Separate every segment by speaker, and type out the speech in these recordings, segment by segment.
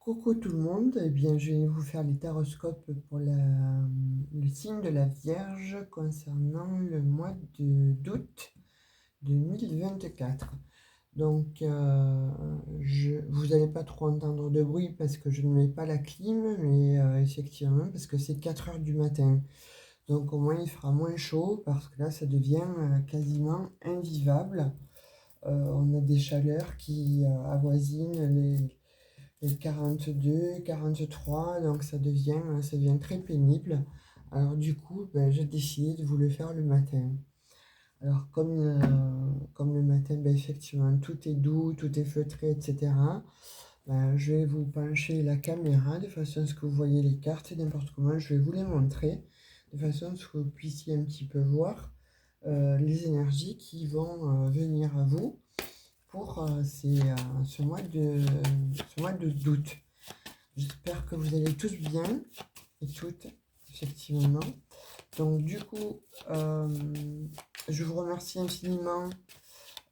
Speaker 1: Coucou tout le monde, eh bien je vais vous faire les taroscopes pour le signe de la Vierge concernant le mois d'août 2024. Donc vous n'allez pas trop entendre de bruit parce que je ne mets pas la clim, mais effectivement parce que c'est 4 heures du matin. Donc au moins il fera moins chaud parce que là ça devient quasiment invivable. On a des chaleurs qui avoisinent les 42, 43, donc ça devient très pénible. Alors du coup, ben, j'ai décidé de vous le faire le matin. Alors comme le matin, ben, effectivement, tout est doux, tout est feutré, etc. Ben, je vais vous pencher la caméra de façon à ce que vous voyez les cartes et n'importe comment. Je vais vous les montrer de façon à ce que vous puissiez un petit peu voir les énergies qui vont venir à vous pour ce mois d'août. J'espère que vous allez tous bien et toutes, effectivement. Donc du coup, je vous remercie infiniment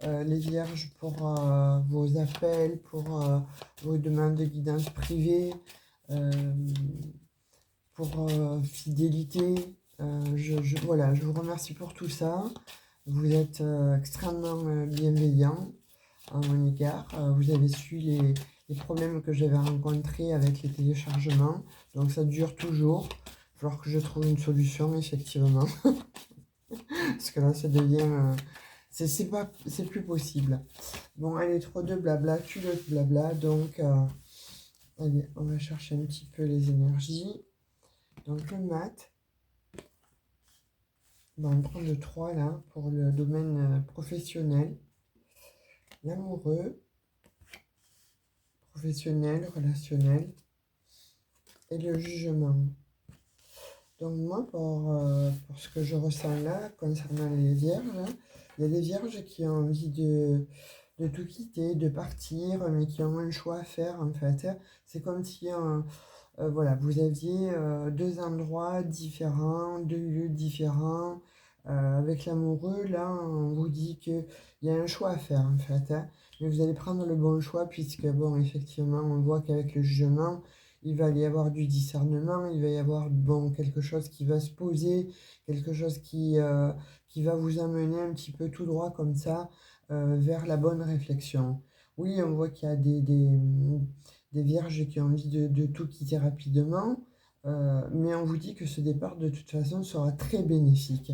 Speaker 1: les Vierges pour vos appels, pour vos demandes de guidance privée, euh, pour fidélité. Voilà, je vous remercie pour tout ça. Vous êtes extrêmement bienveillants à mon égard. Vous avez su les problèmes que j'avais rencontrés avec les téléchargements. Donc ça dure toujours. Il va falloir que je trouve une solution, effectivement. Parce que là, ça devient... c'est plus possible. Bon, allez, trop de blabla, tu le blabla. Donc, allez, on va chercher un petit peu les énergies. Donc, le mat. On va en prendre 3 là, pour le domaine professionnel. L'amoureux, professionnel, relationnel. Et le jugement. Donc moi, pour ce que je ressens là, concernant les vierges, il y a des vierges qui ont envie de tout quitter, de partir, mais qui ont un choix à faire en fait. C'est comme si voilà, vous aviez deux endroits différents, deux lieux différents. Avec l'amoureux, là, on vous dit qu'il y a un choix à faire en fait. Mais vous allez prendre le bon choix puisque, bon, effectivement, on voit qu'avec le jugement, il va y avoir du discernement, il va y avoir bon, quelque chose qui va se poser, quelque chose qui va vous amener un petit peu tout droit comme ça vers la bonne réflexion. Oui, on voit qu'il y a des vierges qui ont envie de tout quitter rapidement, mais on vous dit que ce départ de toute façon sera très bénéfique.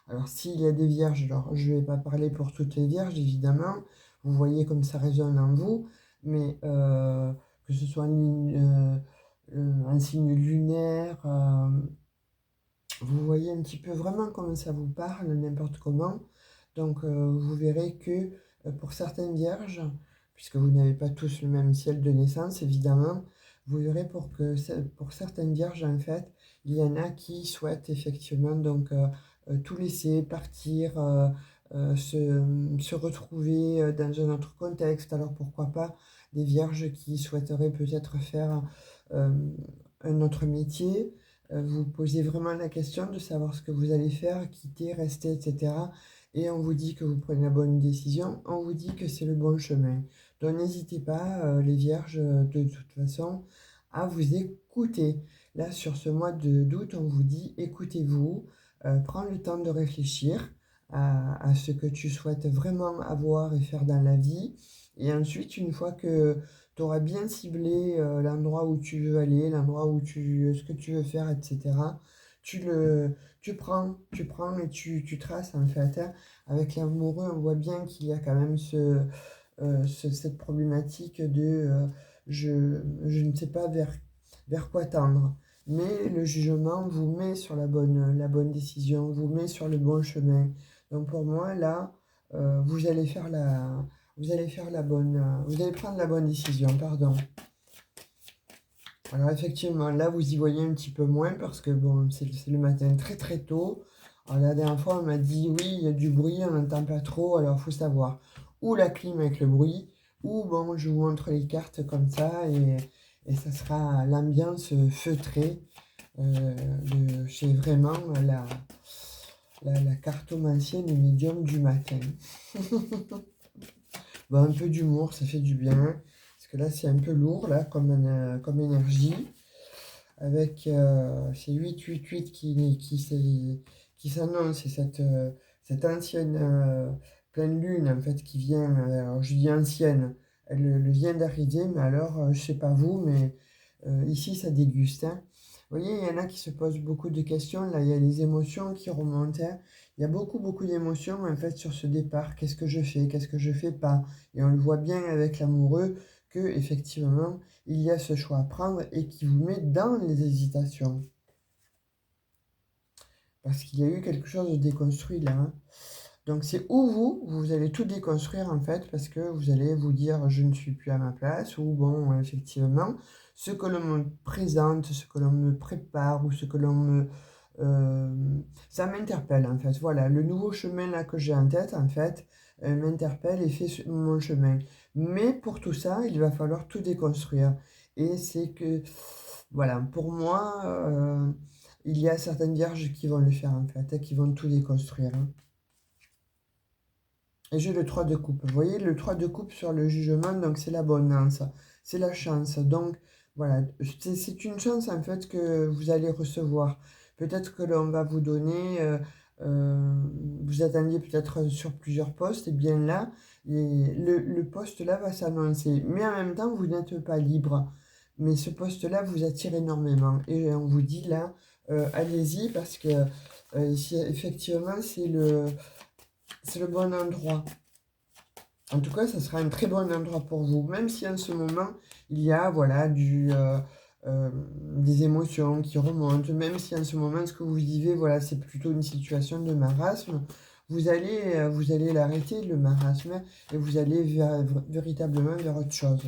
Speaker 1: Alors s'il y a des vierges, alors je ne vais pas parler pour toutes les vierges évidemment, vous voyez comme ça résonne en vous, mais que ce soit un signe lunaire, vous voyez un petit peu vraiment comment ça vous parle, n'importe comment. Donc vous verrez que pour certaines vierges, puisque vous n'avez pas tous le même ciel de naissance évidemment, vous verrez pour certaines vierges en fait, il y en a qui souhaitent effectivement donc tout laisser partir, se retrouver dans un autre contexte. Alors pourquoi pas des vierges qui souhaiteraient peut-être faire euh, un autre métier. Vous posez vraiment la question de savoir ce que vous allez faire, quitter, rester, etc. Et on vous dit que vous prenez la bonne décision, on vous dit que c'est le bon chemin. Donc n'hésitez pas, les vierges, de toute façon, à vous écouter. Là, sur ce mois d'août, on vous dit écoutez-vous, prends le temps de réfléchir à ce que tu souhaites vraiment avoir et faire dans la vie. Et ensuite, une fois que tu auras bien ciblé l'endroit où tu veux aller, ce que tu veux faire, etc. Tu prends et tu traces en fait, hein. Avec l'amoureux, on voit bien qu'il y a quand même cette problématique de je ne sais pas vers quoi tendre. Mais le jugement vous met sur la bonne décision, vous met sur le bon chemin. Donc pour moi, là, vous allez faire vous allez prendre la bonne décision, pardon. Alors effectivement, là, vous y voyez un petit peu moins parce que bon, c'est le matin très très tôt. Alors, la dernière fois, on m'a dit oui, il y a du bruit, on n'entend pas trop, alors il faut savoir ou la clim avec le bruit, ou bon, je vous montre les cartes comme ça et ça sera l'ambiance feutrée chez vraiment la cartomancienne et médium du matin. Bon, un peu d'humour, ça fait du bien. Parce que là, c'est un peu lourd, là, comme énergie. Avec ces 888 qui s'annonce et cette ancienne pleine lune, en fait, qui vient, alors je dis ancienne, elle vient d'arriver, mais alors, je sais pas vous, mais ici, ça déguste, hein. Vous voyez, il y en a qui se posent beaucoup de questions, là, il y a les émotions qui remontent, hein. Il y a beaucoup d'émotions, en fait, sur ce départ. Qu'est-ce que je fais? Qu'est-ce que je fais pas? Et on le voit bien avec l'amoureux que, effectivement, il y a ce choix à prendre et qui vous met dans les hésitations. Parce qu'il y a eu quelque chose de déconstruit là, hein. Donc c'est où vous allez tout déconstruire en fait, parce que vous allez vous dire je ne suis plus à ma place, ou bon, effectivement, ce que l'on me présente, ce que l'on me prépare, ou ce que l'on me... euh, ça m'interpelle en fait. Voilà, le nouveau chemin là que j'ai en tête en fait m'interpelle et fait mon chemin. Mais pour tout ça, il va falloir tout déconstruire. Et c'est que, voilà, pour moi, il y a certaines vierges qui vont le faire en fait, qui vont tout déconstruire, hein. Et j'ai le 3 de coupe. Vous voyez, le 3 de coupe sur le jugement, donc c'est l'abondance, c'est la chance. Donc voilà, c'est une chance en fait que vous allez recevoir. Peut-être que l'on va vous donner, vous attendiez peut-être sur plusieurs postes, et bien là, le poste là va s'annoncer. Mais en même temps, vous n'êtes pas libre. Mais ce poste-là vous attire énormément. Et on vous dit là, allez-y parce que effectivement, c'est le bon endroit. En tout cas, ça sera un très bon endroit pour vous, même si en ce moment, il y a voilà, des émotions qui remontent, même si en ce moment, ce que vous vivez, voilà, c'est plutôt une situation de marasme, vous allez l'arrêter, le marasme, et vous allez véritablement vers autre chose.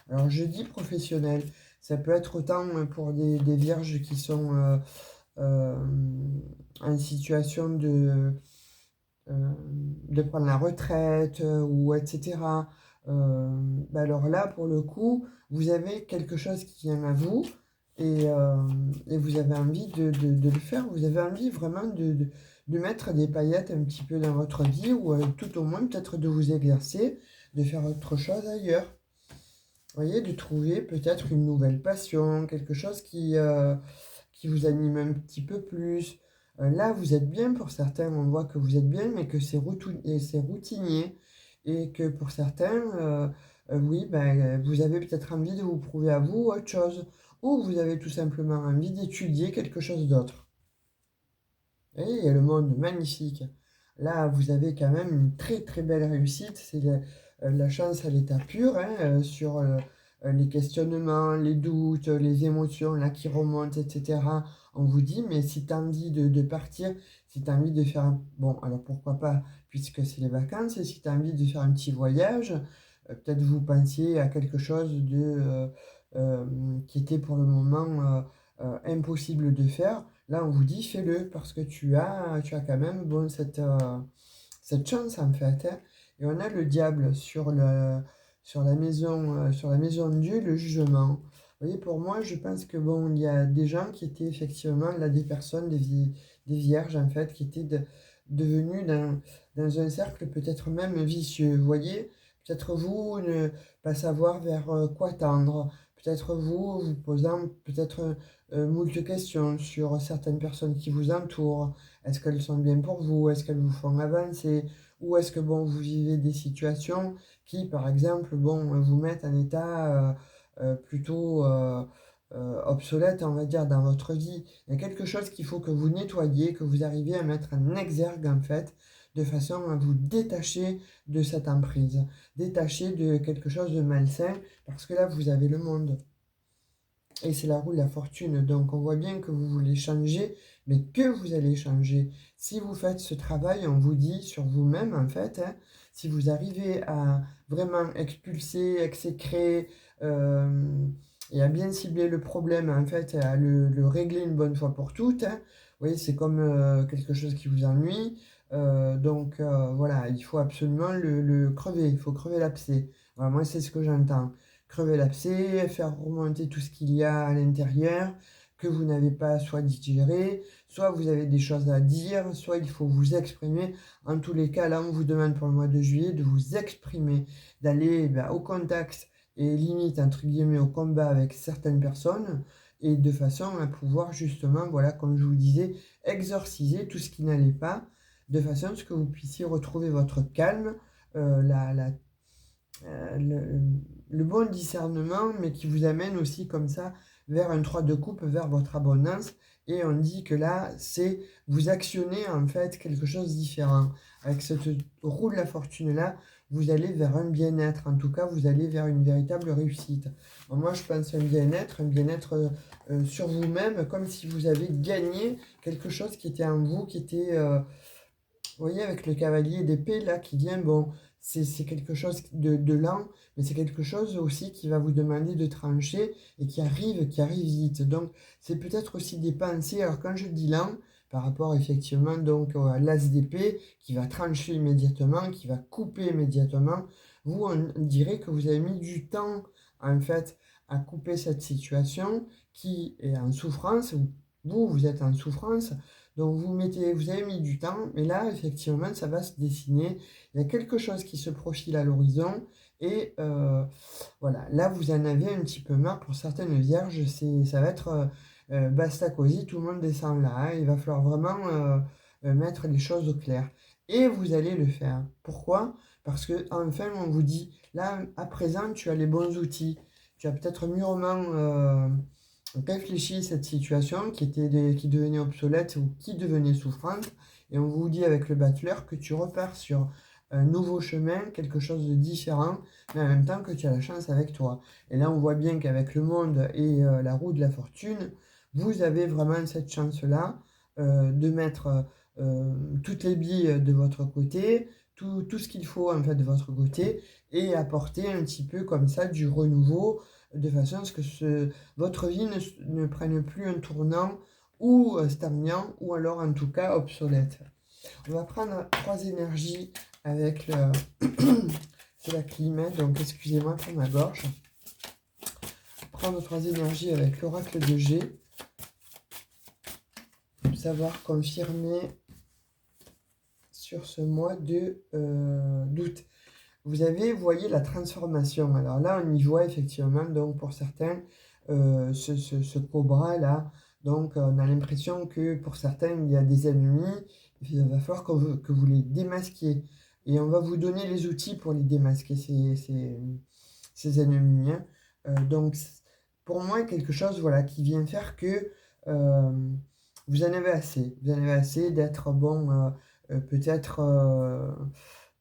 Speaker 1: Alors, je dis professionnel, ça peut être autant pour des vierges qui sont euh, en situation de prendre la retraite ou etc. Bah alors là, pour le coup, vous avez quelque chose qui vient à vous et vous avez envie de le faire. Vous avez envie vraiment de mettre des paillettes un petit peu dans votre vie ou tout au moins peut-être de vous exercer, de faire autre chose ailleurs. Vous voyez, de trouver peut-être une nouvelle passion, quelque chose qui vous anime un petit peu plus. Là, vous êtes bien pour certains, on voit que vous êtes bien, mais que c'est routinier. Et que pour certains, oui, ben, vous avez peut-être envie de vous prouver à vous autre chose. Ou vous avez tout simplement envie d'étudier quelque chose d'autre. Et il y a le monde magnifique. Là, vous avez quand même une très belle réussite. C'est la chance à l'état pur, hein, sur les questionnements, les doutes, les émotions là, qui remontent, etc. On vous dit, mais si tu as envie de partir, si tu as envie de faire bon, alors pourquoi pas, puisque c'est les vacances, et si tu as envie de faire un petit voyage, peut-être vous pensiez à quelque chose qui était pour le moment impossible de faire. Là, on vous dit, fais-le, parce que tu as quand même bon, cette chance, en fait, hein. Et on a le diable sur la maison de Dieu, le jugement. Vous voyez, pour moi, je pense que, bon, il y a des gens qui étaient effectivement, là, des personnes, des vierges, en fait, qui étaient devenues dans un cercle peut-être même vicieux. Vous voyez, peut-être vous ne pas savoir vers quoi tendre. Peut-être vous, vous posant peut-être moult questions sur certaines personnes qui vous entourent. Est-ce qu'elles sont bien pour vous? Est-ce qu'elles vous font avancer? Ou est-ce que bon, vous vivez des situations qui, par exemple, bon, vous mettent en état plutôt obsolète, on va dire, dans votre vie? Il y a quelque chose qu'il faut que vous nettoyiez, que vous arriviez à mettre en exergue, en fait, de façon à vous détacher de cette emprise, détacher de quelque chose de malsain, parce que là, vous avez le monde. Et c'est la roue de la fortune. Donc on voit bien que vous voulez changer, mais que vous allez changer. Si vous faites ce travail, on vous dit sur vous-même, en fait, hein, si vous arrivez à vraiment expulser, exécrer, et à bien cibler le problème, en fait, à le régler une bonne fois pour toutes, hein. Vous voyez, c'est comme quelque chose qui vous ennuie. Donc voilà, il faut absolument le crever, il faut crever l'abcès. Voilà, moi, c'est ce que j'entends. Crever l'abcès, faire remonter tout ce qu'il y a à l'intérieur, que vous n'avez pas soit digéré, soit vous avez des choses à dire, soit il faut vous exprimer. En tous les cas, là, on vous demande pour le mois de juillet de vous exprimer, d'aller au contact et limite, entre guillemets, au combat avec certaines personnes, et de façon à pouvoir justement, voilà, comme je vous disais, exorciser tout ce qui n'allait pas, de façon à ce que vous puissiez retrouver votre calme, la euh, le, le bon discernement, mais qui vous amène aussi comme ça vers un 3 de coupe, vers votre abondance. Et on dit que là, c'est vous actionnez en fait quelque chose de différent. Avec cette roue de la fortune-là, vous allez vers un bien-être. En tout cas, vous allez vers une véritable réussite. Bon, moi, je pense un bien-être sur vous-même, comme si vous avez gagné quelque chose qui était en vous, qui était... vous voyez, avec le cavalier d'épée, là, qui vient, bon, c'est quelque chose de lent, mais c'est quelque chose aussi qui va vous demander de trancher et qui arrive vite. Donc, c'est peut-être aussi des pensées. Alors, quand je dis lent, par rapport effectivement donc à l'as d'épée, qui va trancher immédiatement, qui va couper immédiatement, vous, on dirait que vous avez mis du temps, en fait, à couper cette situation qui est en souffrance. Vous êtes en souffrance. Donc vous avez mis du temps, mais là, effectivement, ça va se dessiner. Il y a quelque chose qui se profile à l'horizon. Et voilà, là, vous en avez un petit peu marre pour certaines vierges. Ça va être basta cosy, tout le monde descend là, hein. Il va falloir vraiment mettre les choses au clair. Et vous allez le faire. Pourquoi? Parce que enfin, on vous dit, là, à présent, tu as les bons outils. Tu as peut-être mûrement réfléchi à cette situation qui devenait obsolète ou qui devenait souffrante, et on vous dit avec le battleur que tu repars sur un nouveau chemin, quelque chose de différent, mais en même temps que tu as la chance avec toi. Et là, on voit bien qu'avec le monde et la roue de la fortune, vous avez vraiment cette chance-là de mettre toutes les billes de votre côté, tout ce qu'il faut en fait de votre côté, et apporter un petit peu comme ça du renouveau, de façon à ce que votre vie ne prenne plus un tournant ou stagnant, ou alors en tout cas obsolète. On va prendre 3 énergies avec le... C'est la clim, donc excusez-moi pour ma gorge. Prendre 3 énergies avec l'oracle de G. Savoir confirmer sur ce mois d'août. Vous voyez la transformation. Alors là, on y voit effectivement, donc pour certains, ce cobra-là. Donc on a l'impression que pour certains, il y a des ennemis. Il va falloir que vous les démasquiez. Et on va vous donner les outils pour les démasquer, ces ennemis, hein. Donc pour moi, quelque chose voilà, qui vient faire que vous en avez assez. Vous en avez assez d'être bon, peut-être...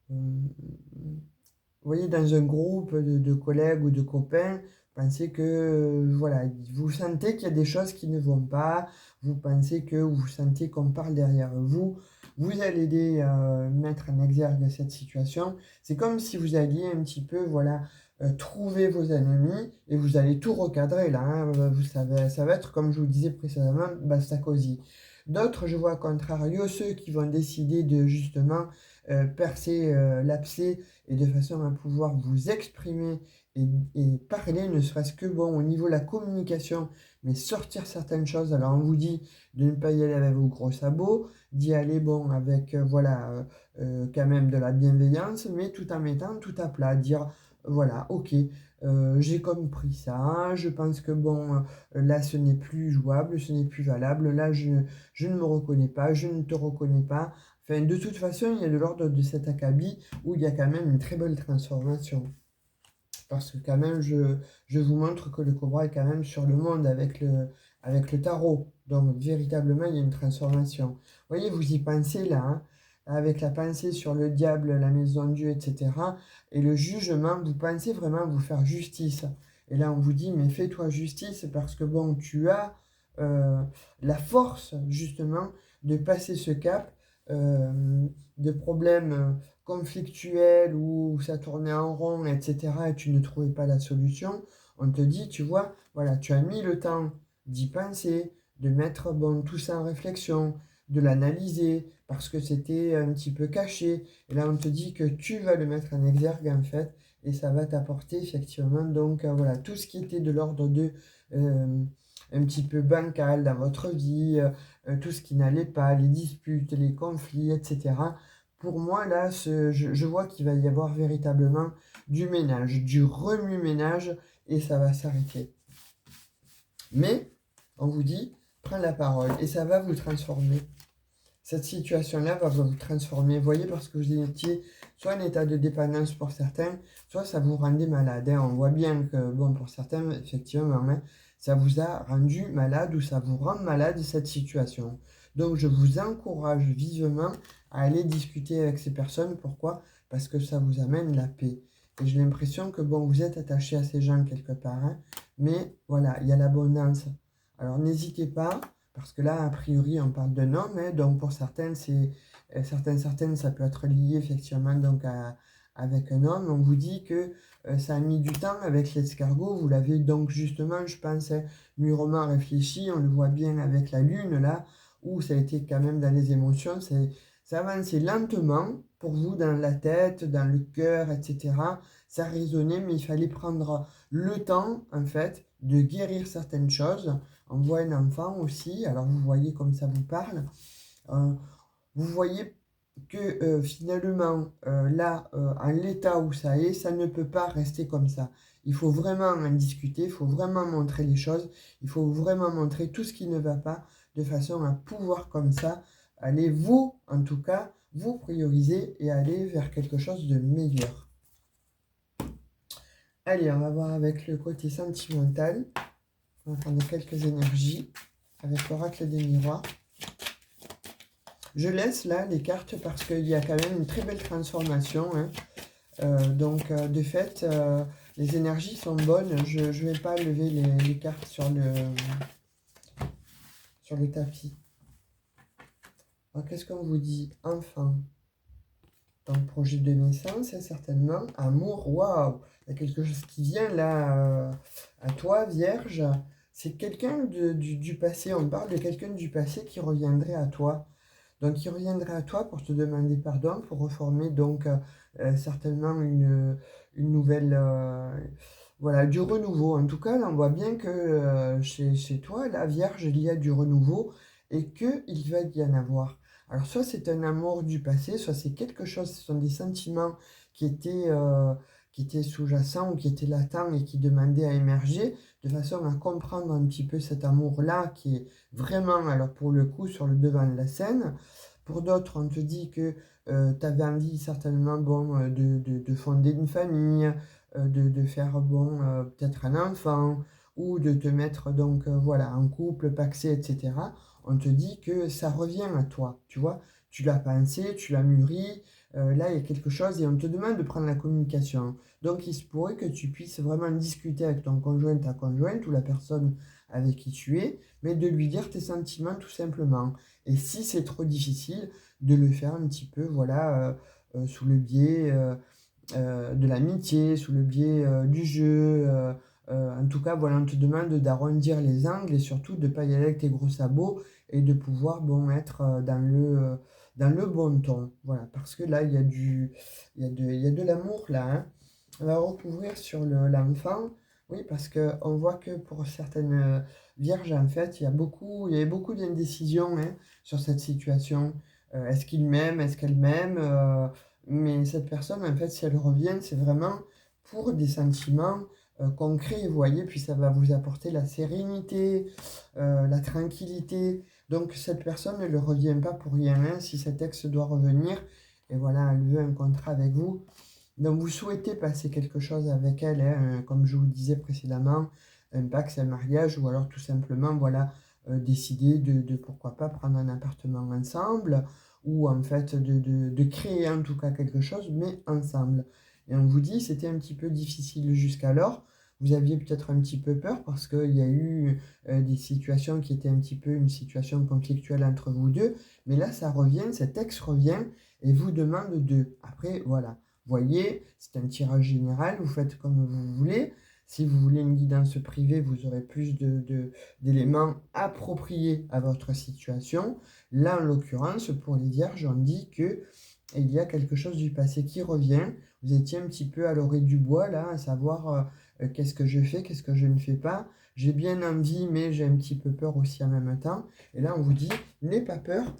Speaker 1: vous voyez, dans un groupe de collègues ou de copains, pensez que, voilà, vous sentez qu'il y a des choses qui ne vont pas, vous pensez que vous sentez qu'on parle derrière vous, vous allez les mettre en exergue cette situation. C'est comme si vous alliez un petit peu, voilà, trouver vos ennemis et vous allez tout recadrer là, hein. Vous savez, ça va être, comme je vous disais précédemment, basta cosy. D'autres, je vois à contrario, ceux qui vont décider de justement percer l'abcès et de façon à pouvoir vous exprimer et parler, ne serait-ce que bon au niveau de la communication, mais sortir certaines choses. Alors on vous dit de ne pas y aller avec vos gros sabots, d'y aller bon avec voilà quand même de la bienveillance, mais tout en mettant tout à plat, dire voilà, ok, j'ai compris ça, je pense que bon, là ce n'est plus jouable, ce n'est plus valable, là je ne me reconnais pas, je ne te reconnais pas. Enfin, de toute façon, il y a de l'ordre de cet acabit où il y a quand même une très belle transformation. Parce que quand même, je vous montre que le cobra est quand même sur le monde avec le tarot. Donc, véritablement, il y a une transformation. Vous voyez, vous y pensez là, hein, avec la pensée sur le diable, la maison de Dieu, etc. Et le jugement, vous pensez vraiment vous faire justice. Et là, on vous dit, mais fais-toi justice parce que, bon, tu as la force, justement, de passer ce cap de problèmes conflictuel où ça tournait en rond, etc., et tu ne trouvais pas la solution, on te dit, tu vois, voilà, tu as mis le temps d'y penser, de mettre bon, tout ça en réflexion, de l'analyser, parce que c'était un petit peu caché. Et là, on te dit que tu vas le mettre en exergue, en fait, et ça va t'apporter effectivement, donc, voilà, tout ce qui était de l'ordre de... un petit peu bancal dans votre vie, tout ce qui n'allait pas, les disputes, les conflits, etc., pour moi, là, je vois qu'il va y avoir véritablement du ménage, du remue-ménage, et ça va s'arrêter. Mais, on vous dit, prends la parole, et ça va vous transformer. Cette situation-là va vous transformer, vous voyez, parce que vous étiez soit en état de dépendance pour certains, soit ça vous rendait malade. Hein. On voit bien que, bon, pour certains, effectivement, hein, ça vous a rendu malade ou ça vous rend malade, cette situation. Donc, je vous encourage vivement à aller discuter avec ces personnes. Pourquoi? Parce que ça vous amène la paix. Et j'ai l'impression que, bon, vous êtes attaché à ces gens quelque part, hein, mais voilà, il y a l'abondance. Alors, n'hésitez pas. Parce que là, a priori, on parle d'un homme, hein, donc pour certaines, certaines, ça peut être lié effectivement donc avec un homme. On vous dit que ça a mis du temps avec l'escargot. Vous l'avez donc justement, je pense, hein, mûrement réfléchi. On le voit bien avec la lune là, où ça a été quand même dans les émotions. Ça avançait lentement pour vous dans la tête, dans le cœur, etc. Ça résonnait, mais il fallait prendre le temps, en fait, de guérir certaines choses. On voit un enfant aussi, alors vous voyez comme ça vous parle. Euh, vous voyez que finalement, là, en l'état où ça est, ça ne peut pas rester comme ça. Il faut vraiment en discuter, il faut vraiment montrer les choses, il faut vraiment montrer tout ce qui ne va pas, de façon à pouvoir comme ça, aller vous, en tout cas, vous prioriser et aller vers quelque chose de meilleur. Allez, on va voir avec le côté sentimental. On va prendre quelques énergies avec l'oracle des miroirs. Je laisse là les cartes parce qu'il y a quand même une très belle transformation. Hein. De fait, les énergies sont bonnes. Je ne vais pas lever les cartes sur le tapis. Alors, qu'est-ce qu'on vous dit? Enfant. Donc, projet de naissance, hein, certainement. Amour, waouh! Il y a quelque chose qui vient là à toi, Vierge. C'est quelqu'un du passé. On parle de quelqu'un du passé qui reviendrait à toi. Donc, il reviendrait à toi pour te demander pardon, pour reformer donc certainement une nouvelle... voilà, du renouveau. En tout cas, là, on voit bien que chez toi, la Vierge, il y a du renouveau et qu'il va y en avoir. Alors, soit c'est un amour du passé, soit c'est quelque chose, ce sont des sentiments qui étaient sous-jacents ou qui étaient latents et qui demandaient à émerger, de façon à comprendre un petit peu cet amour-là qui est vraiment, alors pour le coup, sur le devant de la scène. Pour d'autres, on te dit que tu avais envie certainement bon, de fonder une famille, de faire bon, peut-être un enfant, ou de te mettre donc voilà, en couple, pacsé, etc. On te dit que ça revient à toi, tu vois. Tu l'as pensé, tu l'as mûri, là il y a quelque chose et on te demande de prendre la communication. Donc il se pourrait que tu puisses vraiment discuter avec ton conjoint, ta conjointe ou la personne avec qui tu es, mais de lui dire tes sentiments tout simplement. Et si c'est trop difficile, de le faire un petit peu, voilà, sous le biais de l'amitié, sous le biais du jeu. En tout cas, voilà, on te demande d'arrondir les angles et surtout de ne pas y aller avec tes gros sabots et de pouvoir, bon, être dans le bon ton. Voilà, parce que là, il y a de l'amour là. Hein. On va recouvrir sur l'enfant. Oui, parce qu'on voit que pour certaines vierges, en fait, il y a beaucoup d'indécision hein, sur cette situation. Est-ce qu'il m'aime? Est-ce qu'elle m'aime? Mais cette personne, en fait, si elle revient, c'est vraiment pour des sentiments concrets, vous voyez, puis ça va vous apporter la sérénité, la tranquillité. Donc cette personne ne le revient pas pour rien. Hein, si cet ex doit revenir, et voilà, elle veut un contrat avec vous. Donc vous souhaitez passer quelque chose avec elle, hein, comme je vous disais précédemment, un pacte, un mariage, ou alors tout simplement, voilà, décider de pourquoi pas prendre un appartement ensemble, ou en fait de créer en tout cas quelque chose, mais ensemble. Et on vous dit, c'était un petit peu difficile jusqu'alors, vous aviez peut-être un petit peu peur parce qu'il y a eu des situations qui étaient un petit peu une situation conflictuelle entre vous deux, mais là ça revient, cet ex revient et vous demande de. Après, voilà, voyez, c'est un tirage général, vous faites comme vous voulez. Si vous voulez une guidance privée, vous aurez plus d'éléments appropriés à votre situation. Là, en l'occurrence, pour les vierges, on dit que il y a quelque chose du passé qui revient. Vous étiez un petit peu à l'orée du bois, là, à savoir qu'est-ce que je fais, qu'est-ce que je ne fais pas. J'ai bien envie, mais j'ai un petit peu peur aussi en même temps. Et là, on vous dit, n'aie pas peur.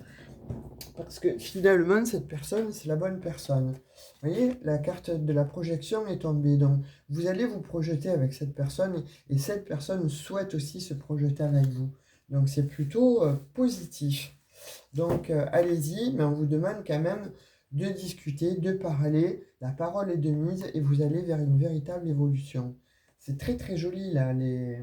Speaker 1: Parce que finalement, cette personne, c'est la bonne personne. Vous voyez, la carte de la projection est tombée. Donc, vous allez vous projeter avec cette personne et cette personne souhaite aussi se projeter avec vous. Donc, c'est plutôt positif. Donc, allez-y, mais on vous demande quand même de discuter, de parler. La parole est de mise et vous allez vers une véritable évolution. C'est très très joli là, les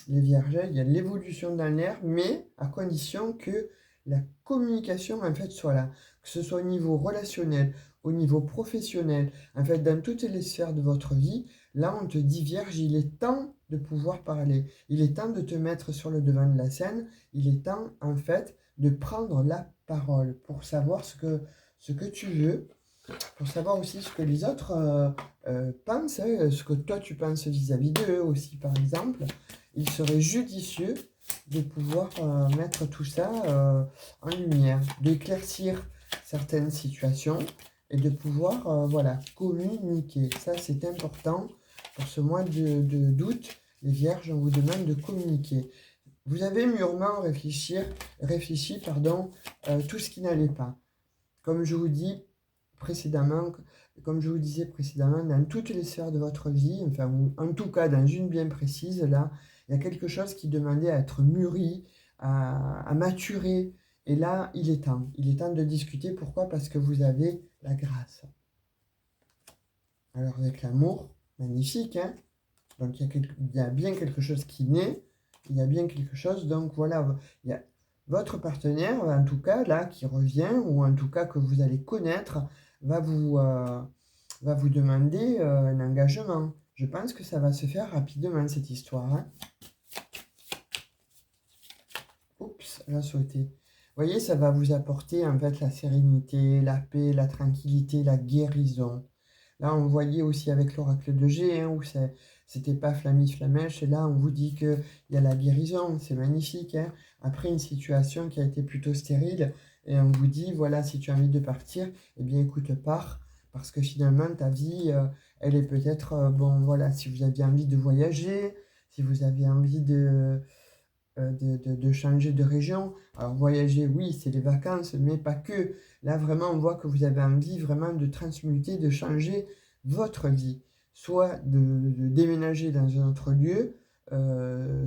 Speaker 1: vierges. Il y a de l'évolution dans l'air, mais à condition que la communication en fait soit là. Que ce soit au niveau relationnel, au niveau professionnel, en fait dans toutes les sphères de votre vie, là on te dit vierge, il est temps de pouvoir parler. Il est temps de te mettre sur le devant de la scène. Il est temps en fait de prendre la parole pour savoir ce que tu veux, pour savoir aussi ce que les autres pensent, hein, ce que toi tu penses vis-à-vis d'eux aussi par exemple. Il serait judicieux de pouvoir mettre tout ça en lumière, d'éclaircir certaines situations et de pouvoir voilà, communiquer. Ça c'est important pour ce mois d'août. Les vierges, on vous demande de communiquer. Vous avez mûrement réfléchi tout ce qui n'allait pas. Comme je vous dis précédemment, comme je vous disais précédemment, dans toutes les sphères de votre vie, enfin, ou en tout cas dans une bien précise, là, il y a quelque chose qui demandait à être mûri, à maturer. Et là, il est temps. Il est temps de discuter. Pourquoi? Parce que vous avez la grâce. Alors avec l'amour, magnifique, hein? Donc il y a bien quelque chose qui naît, il y a bien quelque chose, donc voilà, il y a votre partenaire, en tout cas là, qui revient, ou en tout cas que vous allez connaître, va vous demander un engagement. Je pense que ça va se faire rapidement, cette histoire. Hein. Oups, elle a sauté. Vous voyez, ça va vous apporter en fait la sérénité, la paix, la tranquillité, la guérison. Là, on voyait aussi avec l'oracle de G, hein, où c'était pas Flamis Flamèche, et là, on vous dit qu'il y a la guérison, c'est magnifique. Hein. Après une situation qui a été plutôt stérile, et on vous dit, voilà, si tu as envie de partir, eh bien, écoute, pars, parce que finalement, ta vie, elle est peut-être, bon, voilà, si vous aviez envie de voyager, si vous avez envie de changer de région. Alors voyager, oui, c'est les vacances, mais pas que. Là, vraiment, on voit que vous avez envie vraiment de transmuter, de changer votre vie. Soit de déménager dans un autre lieu,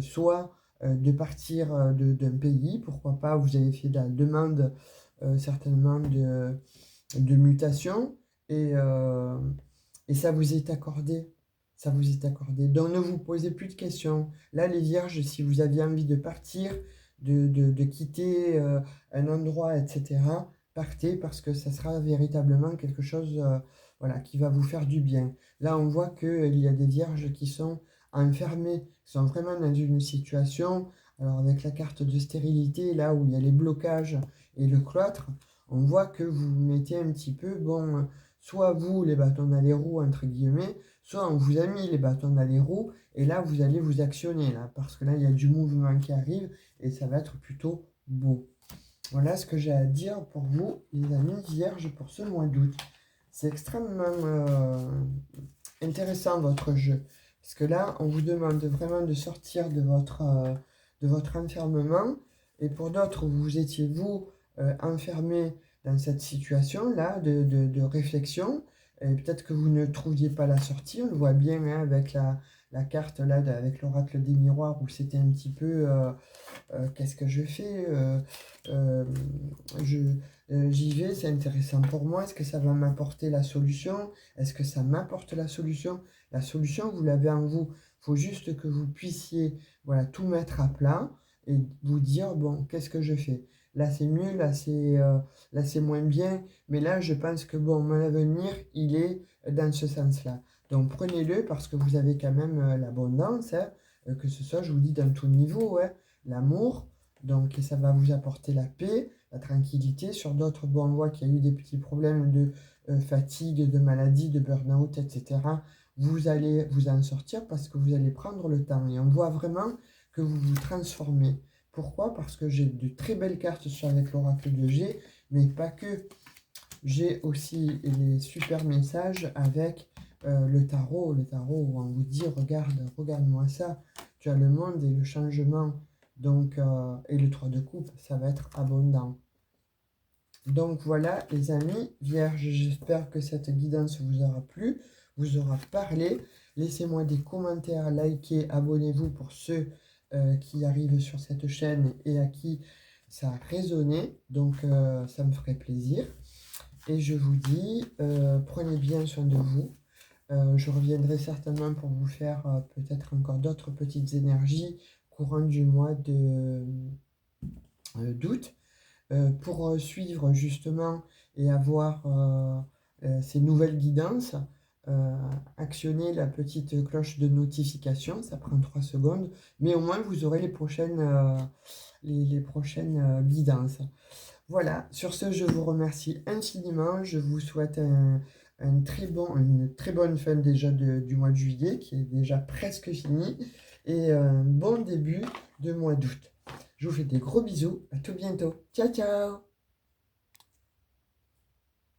Speaker 1: soit de partir d'un pays. Pourquoi pas, vous avez fait la demande certainement de mutation et ça vous est accordé. Ça vous est accordé. Donc ne vous posez plus de questions. Là, les vierges, si vous aviez envie de partir, de quitter un endroit, etc., partez parce que ça sera véritablement quelque chose voilà, qui va vous faire du bien. Là, on voit qu'il y a des vierges qui sont enfermées, qui sont vraiment dans une situation, alors avec la carte de stérilité, là où il y a les blocages et le cloître, on voit que vous mettez un petit peu, bon, soit vous, les bâtons dans les roues, entre guillemets, soit on vous a mis les bâtons dans les roues, et là, vous allez vous actionner, là, parce que là, il y a du mouvement qui arrive, et ça va être plutôt beau. Voilà ce que j'ai à dire pour vous, les amis vierges, pour ce mois d'août. C'est extrêmement intéressant, votre jeu. Parce que là, on vous demande vraiment de sortir de votre enfermement. Et pour d'autres, vous étiez, vous, enfermé dans cette situation-là de réflexion. Et peut-être que vous ne trouviez pas la sortie. On le voit bien hein, avec la carte, là, avec l'oracle des miroirs, où c'était un petit peu... qu'est-ce que je fais je, J'y vais, c'est intéressant pour moi. Est-ce que ça va m'apporter la solution? Est-ce que ça m'apporte la solution? La solution, vous l'avez en vous. Il faut juste que vous puissiez voilà, tout mettre à plat et vous dire, bon, qu'est-ce que je fais? Là, c'est mieux, là, c'est moins bien. Mais là, je pense que, bon, mon avenir, il est dans ce sens-là. Donc, prenez-le parce que vous avez quand même l'abondance, hein, que ce soit, je vous dis, dans tout niveau, hein, l'amour, donc ça va vous apporter la paix, la tranquillité. Sur d'autres, bon, on voit qu'il y a eu des petits problèmes de fatigue, de maladie, de burn-out, etc. Vous allez vous en sortir parce que vous allez prendre le temps. Et on voit vraiment que vous vous transformez. Pourquoi? Parce que j'ai de très belles cartes avec l'oracle de G, mais pas que. J'ai aussi les super messages avec le tarot où on vous dit, regarde-moi ça, tu as le monde et le changement, donc, et le 3 de coupe, ça va être abondant. Donc voilà les amis, Vierge, j'espère que cette guidance vous aura plu, vous aura parlé. Laissez-moi des commentaires, likez, abonnez-vous pour ceux qui arrivent sur cette chaîne et à qui ça a résonné. Donc ça me ferait plaisir. Et je vous dis, prenez bien soin de vous. Je reviendrai certainement pour vous faire peut-être encore d'autres petites énergies courant du mois d'août. Pour suivre justement et avoir ces nouvelles guidances, actionnez la petite cloche de notification, ça prend 3 secondes, mais au moins vous aurez les prochaines guidances. Voilà, sur ce, je vous remercie infiniment, je vous souhaite une très bonne fin déjà du mois de juillet, qui est déjà presque fini, et un bon début de mois d'août. Je vous fais des gros bisous, à tout bientôt. Ciao, ciao!